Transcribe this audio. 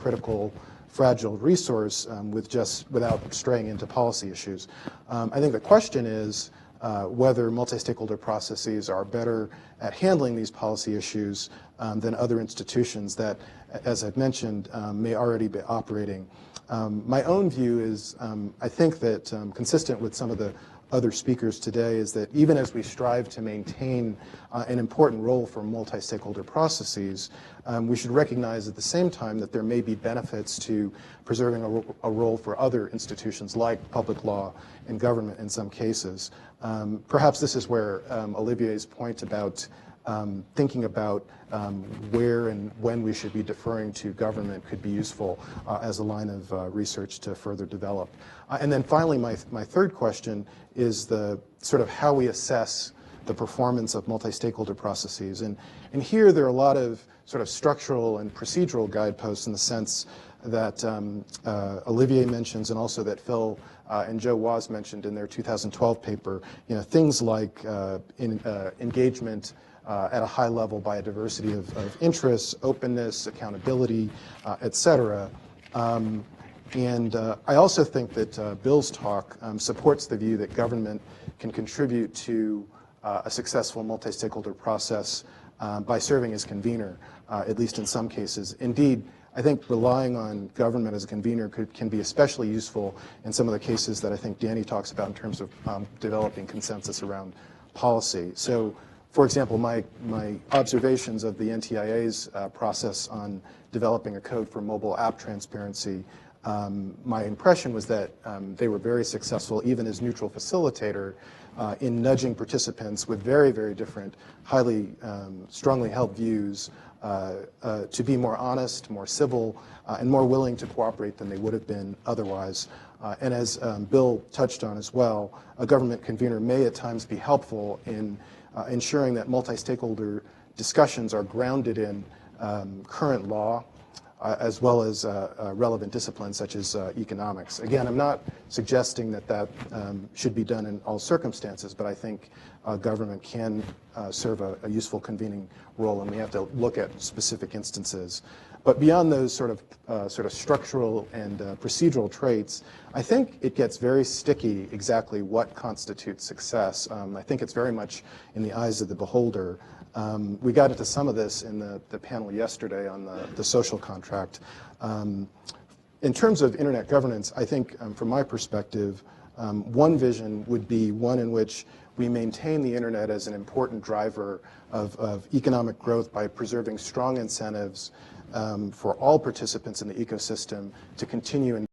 critical, fragile resource without straying into policy issues. I think the question is whether multi-stakeholder processes are better at handling these policy issues than other institutions that, as I've mentioned, may already be operating. My own view is, I think that consistent with some of the other speakers today, is that even as we strive to maintain an important role for multi-stakeholder processes, we should recognize at the same time that there may be benefits to preserving a role for other institutions like public law and government in some cases. Perhaps this is where Olivier's point about thinking about where and when we should be deferring to government could be useful as a line of research to further develop. And then finally, my third question is the sort of how we assess the performance of multi-stakeholder processes. And here there are a lot of sort of structural and procedural guideposts in the sense that Olivier mentions, and also that Phil and Joe Waz mentioned in their 2012 paper. You know, things like engagement at a high level by a diversity of interests, openness, accountability, et cetera. And I also think that Bill's talk supports the view that government can contribute to a successful multi-stakeholder process by serving as convener, at least in some cases. Indeed, I think relying on government as a convener can be especially useful in some of the cases that I think Danny talks about in terms of developing consensus around policy. So, for example, my observations of the NTIA's process on developing a code for mobile app transparency, my impression was that they were very successful, even as neutral facilitator, in nudging participants with very, very different, highly strongly held views to be more honest, more civil, and more willing to cooperate than they would have been otherwise. And as Bill touched on as well, a government convener may at times be helpful in ensuring that multi-stakeholder discussions are grounded in current law, as well as relevant disciplines such as economics. Again, I'm not suggesting that that should be done in all circumstances, but I think government can serve a useful convening role, and we have to look at specific instances. But beyond those sort of structural and procedural traits, I think it gets very sticky exactly what constitutes success. I think it's very much in the eyes of the beholder. We got into some of this in the panel yesterday on the social contract. In terms of internet governance, I think from my perspective, one vision would be one in which we maintain the internet as an important driver of economic growth by preserving strong incentives for all participants in the ecosystem to continue